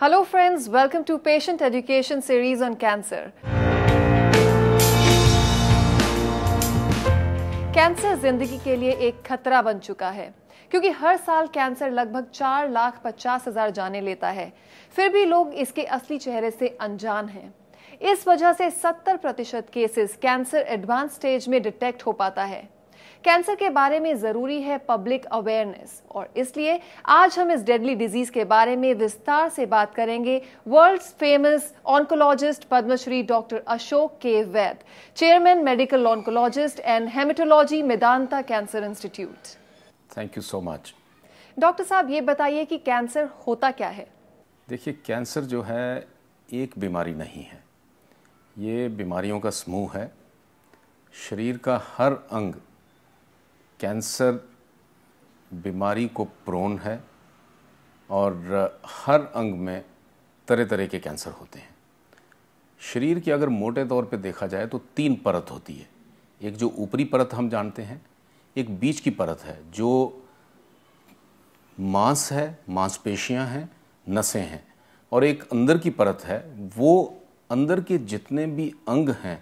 Hello friends, welcome to Patient Education series on cancer. Cancer जिंदगी के लिए एक खतरा बन चुका है क्योंकि हर साल कैंसर लगभग 4,50,000 जाने लेता है। फिर भी लोग इसके असली चेहरे से अनजान हैं। इस वजह से 70% केसेस कैंसर एडवांस स्टेज में डिटेक्ट हो पाता है। कैंसर के बारे में जरूरी है पब्लिक अवेयरनेस और इसलिए आज हम इस डेडली डिजीज के बारे में विस्तार से बात करेंगे world's famous oncologist Padmashri doctor Ashok K Vaid, chairman medical oncologist and haematology Medanta cancer institute. Thank you so much. Doctor साहब, ये बताइए कि कैंसर होता क्या है? देखिए, कैंसर जो है एक बीमारी नहीं है, ये बीमारियों का समूह है। शरीर का हर अंग कैंसर बीमारी को प्रोन है और हर अंग में तरह तरह के कैंसर होते हैं। शरीर की अगर मोटे तौर पे देखा जाए तो 3 परत होती है। एक जो ऊपरी परत हम जानते हैं, एक बीच की परत है जो मांस है, मांसपेशियां हैं, नसें हैं, और एक अंदर की परत है, वो अंदर के जितने भी अंग हैं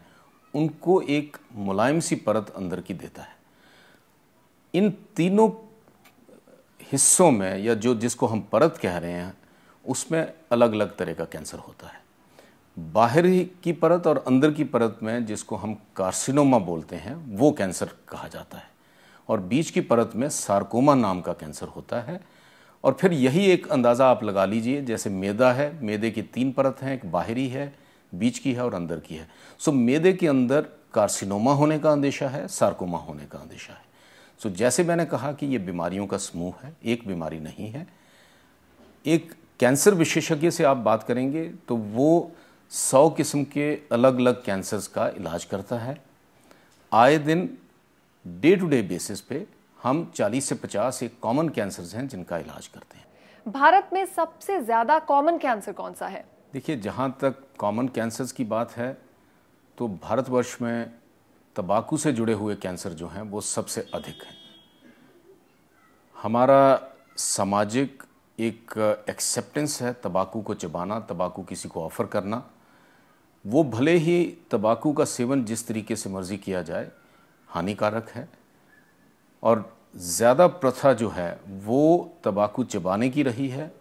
उनको एक मुलायम सी परत अंदर की देता है। इन तीनों हिस्सों में या जो जिसको हम परत कह रहे हैं उसमें अलग अलग तरह का कैंसर होता है। बाहरी की परत और अंदर की परत में जिसको हम कार्सिनोमा बोलते हैं वो कैंसर कहा जाता है, और बीच की परत में सार्कोमा नाम का कैंसर होता है। और फिर यही एक अंदाज़ा आप लगा लीजिए, जैसे मैदा है, मैदे की 3 परत हैं, एक बाहरी है, बीच की है और अंदर की है। सो मैदे के अंदर कार्सिनोमा होने का अंदेशा है, सार्कोमा होने का अंदेशा है। सो जैसे मैंने कहा कि ये बीमारियों का समूह है, एक बीमारी नहीं है। एक कैंसर विशेषज्ञ से आप बात करेंगे तो वो 100 किस्म के अलग अलग कैंसर्स का इलाज करता है। आए दिन डे टू डे बेसिस पे हम 40 से 50 एक कॉमन कैंसर्स हैं जिनका इलाज करते हैं। भारत में सबसे ज्यादा कॉमन कैंसर कौन सा है? देखिए, जहाँ तक कॉमन कैंसर्स की बात है तो भारतवर्ष में तंबाकू से जुड़े हुए कैंसर जो हैं वो सबसे अधिक हैं। हमारा सामाजिक एक एक्सेप्टेंस है तंबाकू को चबाना, तंबाकू किसी को ऑफ़र करना। वो भले ही तंबाकू का सेवन जिस तरीके से मर्ज़ी किया जाए हानिकारक है, और ज़्यादा प्रथा जो है वो तंबाकू चबाने की रही है,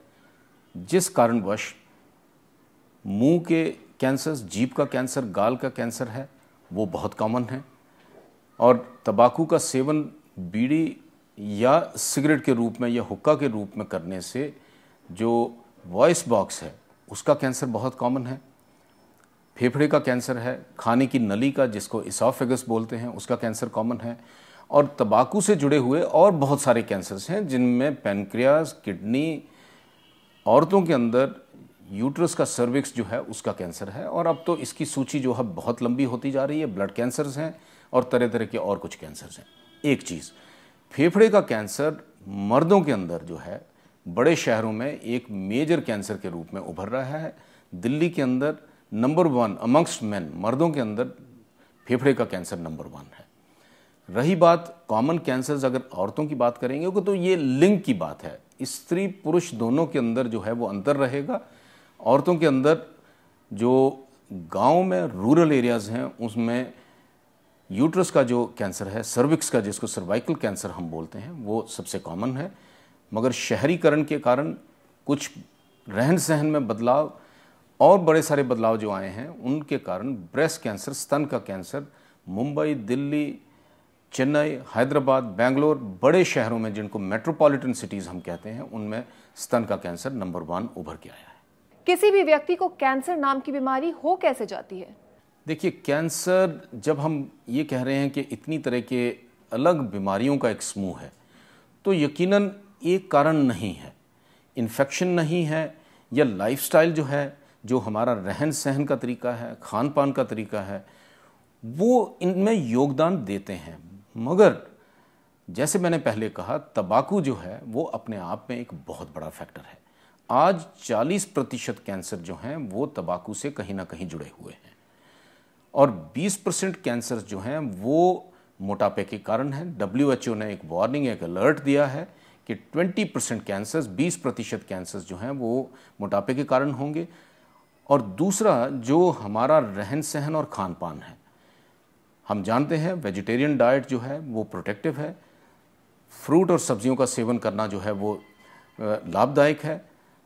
जिस कारणवश मुंह के कैंसर्स, जीभ का कैंसर, गाल का कैंसर है वो बहुत कॉमन है। और तंबाकू का सेवन बीड़ी या सिगरेट के रूप में या हुक्का के रूप में करने से जो वॉइस बॉक्स है उसका कैंसर बहुत कॉमन है। फेफड़े का कैंसर है, खाने की नली का जिसको इसोफेगस बोलते हैं उसका कैंसर कॉमन है, और तंबाकू से जुड़े हुए और बहुत सारे कैंसर्स हैं जिनमें पैनक्रियाज, किडनी, औरतों के अंदर यूट्रस का सर्विक्स जो है उसका कैंसर है, और अब तो इसकी सूची जो है बहुत लंबी होती जा रही है। ब्लड कैंसर्स हैं और तरह तरह के और कुछ कैंसर्स हैं। एक चीज़, फेफड़े का कैंसर मर्दों के अंदर जो है बड़े शहरों में एक मेजर कैंसर के रूप में उभर रहा है। दिल्ली के अंदर नंबर 1 अमंगस्ट मेन, मर्दों के अंदर फेफड़े का कैंसर नंबर 1 है। रही बात कॉमन कैंसर्स, अगर औरतों की बात करेंगे तो ये लिंग की बात है। स्त्री पुरुष दोनों के अंदर जो है वो अंतर रहेगा। औरतों के अंदर जो गांव में रूरल एरियाज़ हैं उसमें यूट्रस का जो कैंसर है, सर्विक्स का जिसको सर्वाइकल कैंसर हम बोलते हैं, वो सबसे कॉमन है। मगर शहरीकरण के कारण कुछ रहन सहन में बदलाव और बड़े सारे बदलाव जो आए हैं उनके कारण ब्रेस्ट कैंसर, स्तन का कैंसर मुंबई, दिल्ली, चेन्नई, हैदराबाद, बेंगलोर, बड़े शहरों में जिनको मेट्रोपॉलिटन सिटीज़ हम कहते हैं, उनमें स्तन का कैंसर नंबर 1 उभर के आया है। किसी भी व्यक्ति को कैंसर नाम की बीमारी हो कैसे जाती है? देखिए, कैंसर जब हम ये कह रहे हैं कि इतनी तरह के अलग बीमारियों का एक समूह है तो यकीनन एक कारण नहीं है, इन्फेक्शन नहीं है, या लाइफस्टाइल जो है, जो हमारा रहन सहन का तरीका है, खान पान का तरीका है, वो इनमें योगदान देते हैं। मगर जैसे मैंने पहले कहा, तंबाकू जो है वो अपने आप में एक बहुत बड़ा फैक्टर है। आज 40% कैंसर जो हैं वो तंबाकू से कहीं ना कहीं जुड़े हुए हैं, और 20% कैंसर जो हैं वो मोटापे के कारण हैं। WHO ने एक वार्निंग, एक अलर्ट दिया है कि 20% कैंसर्स, 20% कैंसर्स जो हैं वो मोटापे के कारण होंगे। और दूसरा जो हमारा रहन सहन और खान पान है, हम जानते हैं वेजिटेरियन डाइट जो है वो प्रोटेक्टिव है, फ्रूट और सब्जियों का सेवन करना जो है वो लाभदायक है।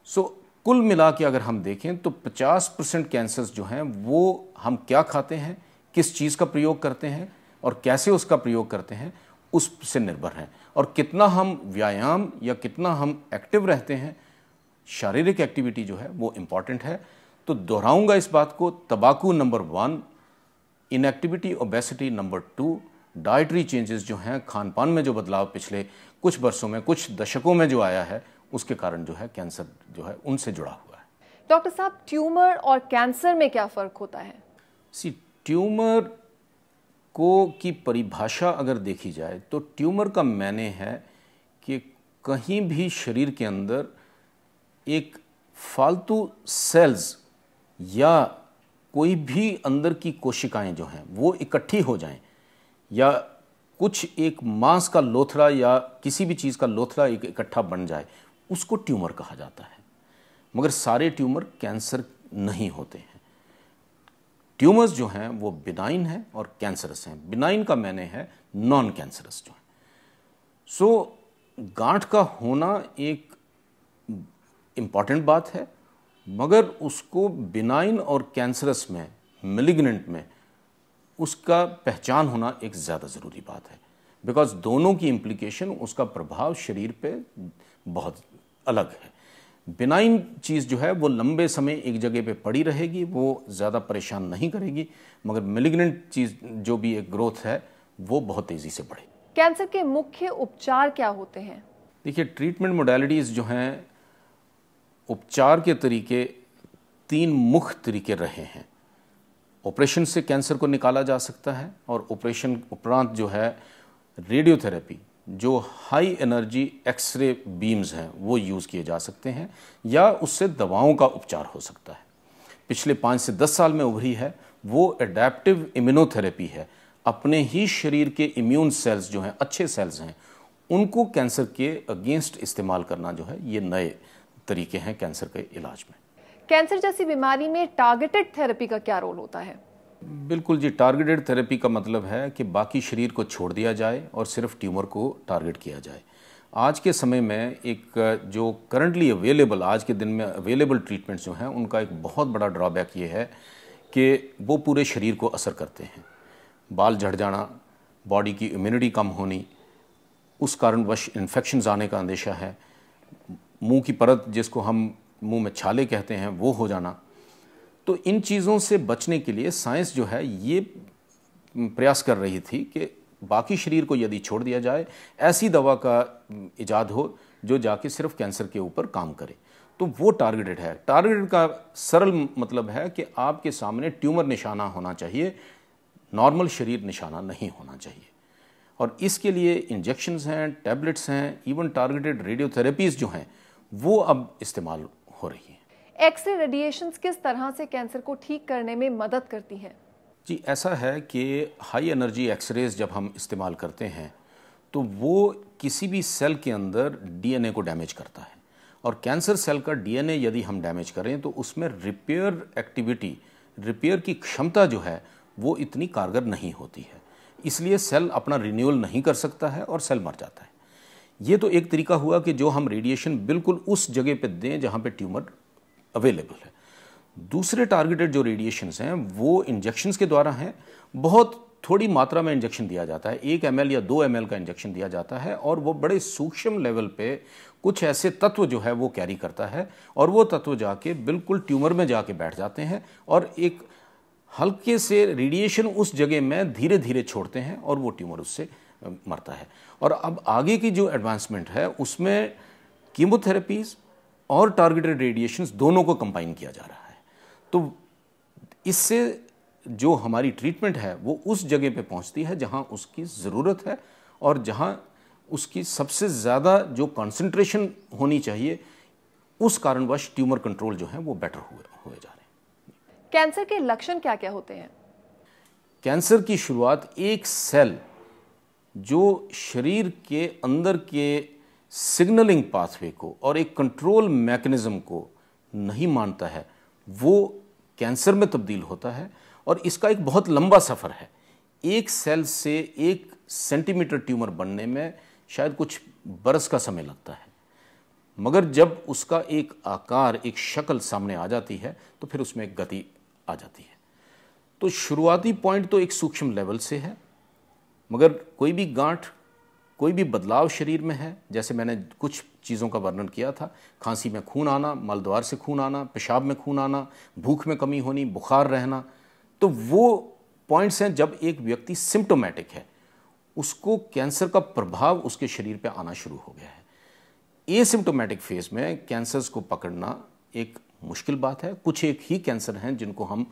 सो कुल मिला के अगर हम देखें तो 50% कैंसर्स जो हैं वो हम क्या खाते हैं, किस चीज़ का प्रयोग करते हैं और कैसे उसका प्रयोग करते हैं उस से निर्भर है। और कितना हम व्यायाम या कितना हम एक्टिव रहते हैं, शारीरिक एक्टिविटी जो है वो इम्पॉर्टेंट है। तो दोहराऊंगा इस बात को, तंबाकू number 1, inactivity obesity number 2, dietary changes जो हैं, खान पान में जो बदलाव पिछले कुछ वर्षों में, कुछ दशकों में जो आया है, उसके कारण जो है कैंसर जो है उनसे जुड़ा हुआ है। डॉक्टर साहब, ट्यूमर और कैंसर में क्या फर्क होता है? ट्यूमर को की परिभाषा अगर देखी जाए तो ट्यूमर का माने है कि कहीं भी शरीर के अंदर एक फालतू सेल्स या कोई भी अंदर की कोशिकाएं जो हैं वो इकट्ठी हो जाएं, या कुछ एक मांस का लोथड़ा या किसी भी चीज़ का लोथड़ा एक इकट्ठा बन जाए, उसको ट्यूमर कहा जाता है। मगर सारे ट्यूमर कैंसर नहीं होते हैं। ट्यूमर्स जो हैं वो बिनाइन हैं और कैंसरस हैं। बिनाइन का माने है नॉन कैंसरस जो है। सो गांठ का होना एक इम्पॉर्टेंट बात है, मगर उसको बिनाइन और कैंसरस में, मेलिग्नेंट में उसका पहचान होना एक ज़्यादा ज़रूरी बात है, बिकॉज दोनों की इम्प्लीकेशन, उसका प्रभाव शरीर पे बहुत अलग है। बिनाइन चीज़ जो है वो लंबे समय एक जगह पे पड़ी रहेगी, वो ज़्यादा परेशान नहीं करेगी, मगर मेलिग्नेंट चीज़ जो भी एक ग्रोथ है वो बहुत तेज़ी से बढ़ेगी। कैंसर के मुख्य उपचार क्या होते हैं? देखिए, ट्रीटमेंट मोडालिटीज़ जो हैं, उपचार के तरीके 3 मुख्य तरीके रहे हैं। ऑपरेशन से कैंसर को निकाला जा सकता है, और ऑपरेशन उपरांत जो है रेडियोथेरेपी, जो हाई एनर्जी एक्सरे बीम्स हैं वो यूज़ किए जा सकते हैं, या उससे दवाओं का उपचार हो सकता है। पिछले 5 से 10 साल में उभरी है वो एडेप्टिव इम्यूनोथेरेपी है। अपने ही शरीर के इम्यून सेल्स जो हैं, अच्छे सेल्स हैं, उनको कैंसर के अगेंस्ट इस्तेमाल करना जो है ये नए तरीके हैं कैंसर के इलाज में। कैंसर जैसी बीमारी में टारगेटेड थेरेपी का क्या रोल होता है? बिल्कुल जी, टारगेटेड थेरेपी का मतलब है कि बाकी शरीर को छोड़ दिया जाए और सिर्फ ट्यूमर को टारगेट किया जाए। आज के समय में एक जो करंटली अवेलेबल, आज के दिन में अवेलेबल ट्रीटमेंट्स जो हैं, उनका एक बहुत बड़ा ड्रॉबैक ये है कि वो पूरे शरीर को असर करते हैं। बाल झड़ जाना, बॉडी की इम्यूनिटी कम होनी, उस कारणवश इन्फेक्शंस आने का अंदेशा है, मुंह की परत जिसको हम मुंह में छाले कहते हैं वो हो जाना। तो इन चीज़ों से बचने के लिए साइंस जो है ये प्रयास कर रही थी कि बाकी शरीर को यदि छोड़ दिया जाए, ऐसी दवा का इजाद हो जो जाके सिर्फ कैंसर के ऊपर काम करे। तो वो टारगेटेड है। टारगेटेड का सरल मतलब है कि आपके सामने ट्यूमर निशाना होना चाहिए, नॉर्मल शरीर निशाना नहीं होना चाहिए। और इसके लिए इंजेक्शंस हैं, टैबलेट्स हैं, इवन टारगेटेड रेडियोथेरेपीज़ जो हैं वो अब इस्तेमाल हो रही हैं। एक्सरे रेडिएशंस किस तरह से कैंसर को ठीक करने में मदद करती हैं? जी, ऐसा है कि हाई एनर्जी एक्सरेज जब हम इस्तेमाल करते हैं तो वो किसी भी सेल के अंदर डीएनए को डैमेज करता है, और कैंसर सेल का डीएनए यदि हम डैमेज करें तो उसमें रिपेयर एक्टिविटी, रिपेयर की क्षमता जो है वो इतनी कारगर नहीं होती है, इसलिए सेल अपना रिन्यूअल नहीं कर सकता है और सेल मर जाता है। ये तो एक तरीका हुआ कि जो हम रेडिएशन बिल्कुल उस जगह पे दें जहाँ पे ट्यूमर अवेलेबल है। दूसरे टारगेटेड जो रेडिएशंस हैं वो इंजेक्शंस के द्वारा हैं। बहुत थोड़ी मात्रा में इंजेक्शन दिया जाता है, 1 ml या 2 ml का इंजेक्शन दिया जाता है, और वो बड़े सूक्ष्म लेवल पे कुछ ऐसे तत्व जो है वो कैरी करता है, और वो तत्व जाके बिल्कुल ट्यूमर में जाके बैठ जाते हैं और एक हल्के से रेडिएशन उस जगह में धीरे धीरे छोड़ते हैं और वो ट्यूमर उससे मरता है। और अब आगे की जो एडवांसमेंट है उसमें कीमोथेरेपीज और टारगेटेड रेडिएशंस दोनों को कंबाइन किया जा रहा है। तो इससे जो हमारी ट्रीटमेंट है वो उस जगह पे पहुंचती है जहां उसकी ज़रूरत है और जहां उसकी सबसे ज़्यादा जो कंसंट्रेशन होनी चाहिए, उस कारणवश ट्यूमर कंट्रोल जो है वो बेटर हुए जा रहे हैं। कैंसर के लक्षण क्या क्या होते हैं? कैंसर की शुरुआत एक सेल जो शरीर के अंदर के सिग्नलिंग पाथवे को और एक कंट्रोल मैकेनिज्म को नहीं मानता है, वो कैंसर में तब्दील होता है। और इसका एक बहुत लंबा सफ़र है। एक सेल से 1 सेंटीमीटर ट्यूमर बनने में शायद कुछ बरस का समय लगता है, मगर जब उसका एक आकार, एक शक्ल सामने आ जाती है तो फिर उसमें एक गति आ जाती है। तो शुरुआती पॉइंट तो एक सूक्ष्म लेवल से है, मगर कोई भी गांठ, कोई भी बदलाव शरीर में है, जैसे मैंने कुछ चीज़ों का वर्णन किया था, खांसी में खून आना, मलद्वार से खून आना, पेशाब में खून आना, भूख में कमी होनी, बुखार रहना, तो वो पॉइंट्स हैं जब एक व्यक्ति सिम्टोमेटिक है, उसको कैंसर का प्रभाव उसके शरीर पे आना शुरू हो गया है। एसिम्प्टोमेटिक फेज में कैंसर्स को पकड़ना एक मुश्किल बात है। कुछ एक ही कैंसर हैं जिनको हम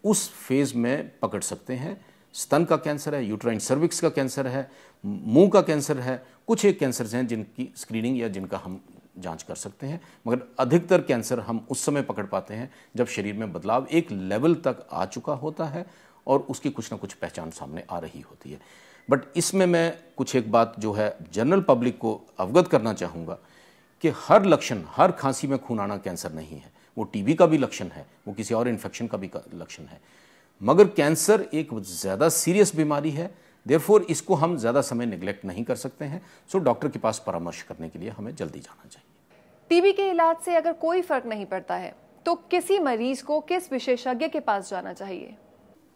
उस फेज में पकड़ सकते हैं। स्तन का कैंसर है, यूट्राइन सर्विक्स का कैंसर है, मुंह का कैंसर है, कुछ एक कैंसर हैं जिनकी स्क्रीनिंग या जिनका हम जांच कर सकते हैं, मगर अधिकतर कैंसर हम उस समय पकड़ पाते हैं जब शरीर में बदलाव एक लेवल तक आ चुका होता है और उसकी कुछ ना कुछ पहचान सामने आ रही होती है। बट इसमें मैं कुछ एक बात जो है जनरल पब्लिक को अवगत करना चाहूँगा कि हर लक्षण, हर खांसी में खून आना कैंसर नहीं है। वो टीबी का भी लक्षण है, वो किसी और इन्फेक्शन का भी लक्षण है, मगर कैंसर एक ज़्यादा सीरियस बीमारी है, देयरफॉर इसको हम ज़्यादा समय निगलेक्ट नहीं कर सकते हैं। सो डॉक्टर के पास परामर्श करने के लिए हमें जल्दी जाना चाहिए। टीबी के इलाज से अगर कोई फर्क नहीं पड़ता है तो किसी मरीज को किस विशेषज्ञ के पास जाना चाहिए?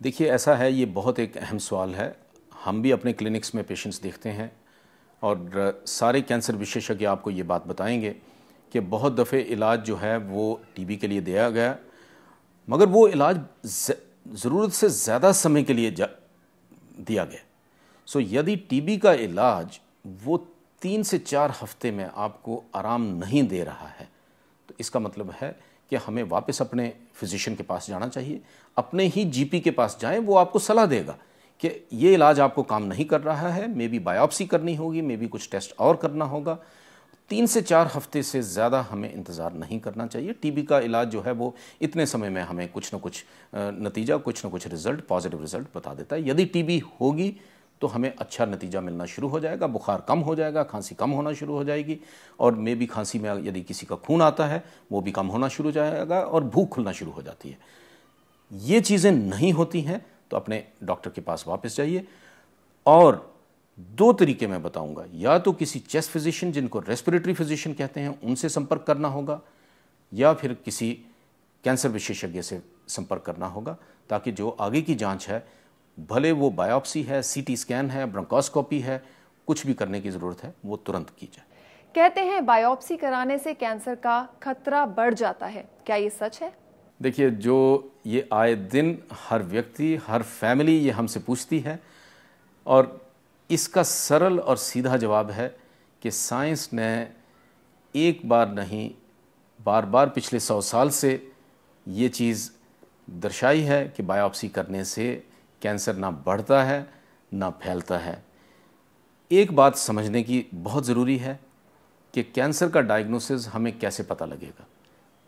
देखिए, ऐसा है, ये बहुत एक अहम सवाल है। हम भी अपने क्लिनिक्स में पेशेंट्स देखते हैं और सारे कैंसर विशेषज्ञ आपको ये बात बताएंगे कि बहुत दफ़े इलाज जो है वो टीबी के लिए दिया गया, मगर वो इलाज ज़रूरत से ज़्यादा समय के लिए दिया गया। सो यदि टीबी का इलाज वो 3 से 4 हफ्ते में आपको आराम नहीं दे रहा है, तो इसका मतलब है कि हमें वापस अपने फिजिशियन के पास जाना चाहिए। अपने ही जीपी के पास जाएं, वो आपको सलाह देगा कि ये इलाज आपको काम नहीं कर रहा है, मे बी बायोप्सी करनी होगी, मे बी कुछ टेस्ट और करना होगा। 3 से 4 हफ्ते से ज़्यादा हमें इंतज़ार नहीं करना चाहिए। टीबी का इलाज जो है वो इतने समय में हमें कुछ ना कुछ नतीजा, कुछ ना कुछ रिज़ल्ट, पॉजिटिव रिज़ल्ट बता देता है। यदि टीबी होगी तो हमें अच्छा नतीजा मिलना शुरू हो जाएगा, बुखार कम हो जाएगा, खांसी कम होना शुरू हो जाएगी, और मे बी खांसी में यदि किसी का खून आता है वो भी कम होना शुरू हो जाएगा और भूख खुलना शुरू हो जाती है। ये चीज़ें नहीं होती हैं तो अपने डॉक्टर के पास वापस जाइए। और 2 तरीके मैं बताऊंगा, या तो किसी चेस्ट फिजिशियन जिनको रेस्पिरेटरी फिजिशियन कहते हैं उनसे संपर्क करना होगा, या फिर किसी कैंसर विशेषज्ञ से संपर्क करना होगा, ताकि जो आगे की जांच है, भले वो बायोप्सी है, सीटी स्कैन है, ब्रोंकोस्कोपी है, कुछ भी करने की ज़रूरत है वो तुरंत की जाए। कहते हैं बायोप्सी कराने से कैंसर का खतरा बढ़ जाता है, क्या ये सच है? देखिए, जो ये आए दिन हर व्यक्ति, हर फैमिली ये हमसे पूछती है, और इसका सरल और सीधा जवाब है कि साइंस ने एक बार नहीं, बार बार पिछले 100 साल से ये चीज़ दर्शाई है कि बायोप्सी करने से कैंसर ना बढ़ता है ना फैलता है। एक बात समझने की बहुत ज़रूरी है कि कैंसर का डायग्नोसिस हमें कैसे पता लगेगा।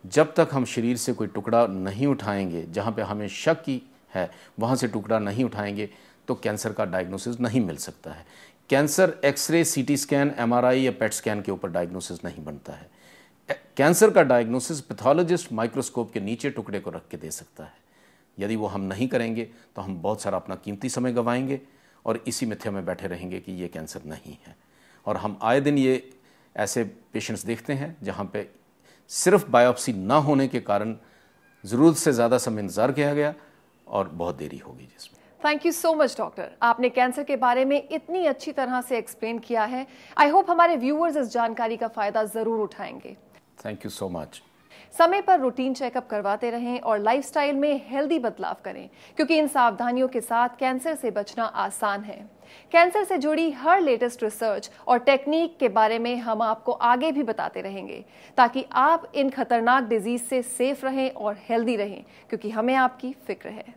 जब तक हम शरीर से कोई टुकड़ा नहीं उठाएंगे, जहाँ पे हमें शक की है वहाँ से टुकड़ा नहीं उठाएंगे, तो कैंसर का डायग्नोसिस नहीं मिल सकता है। Cancer x ray, CT scan, MRI या पेट स्कैन के ऊपर डायग्नोसिस नहीं बनता है। कैंसर का डायग्नोसिस पैथोलॉजिस्ट माइक्रोस्कोप के नीचे टुकड़े को रख के दे सकता है। यदि वो हम नहीं करेंगे तो हम बहुत सारा अपना कीमती समय गंवाएंगे और इसी मिथ्या में बैठे रहेंगे कि ये कैंसर नहीं है। और हम आए दिन ये ऐसे पेशेंट्स देखते हैं जहाँ पे सिर्फ बायोप्सी ना होने के कारण ज़रूरत से ज़्यादा समय इंतज़ार किया गया और बहुत देरी हो गई जिसमें। Thank you so much doctor, आपने कैंसर के बारे में इतनी अच्छी तरह से एक्सप्लेन किया है। आई होप हमारे व्यूअर्स इस जानकारी का फायदा जरूर उठाएंगे। Thank you so much. समय पर रूटीन चेकअप करवाते रहें और लाइफस्टाइल में हेल्दी बदलाव करें, क्योंकि इन सावधानियों के साथ कैंसर से बचना आसान है। कैंसर से जुड़ी हर लेटेस्ट रिसर्च और टेक्निक के बारे में हम आपको आगे भी बताते रहेंगे, ताकि आप इन खतरनाक डिजीज से सेफ रहें और हेल्दी रहें, क्योंकि हमें आपकी फिक्र है।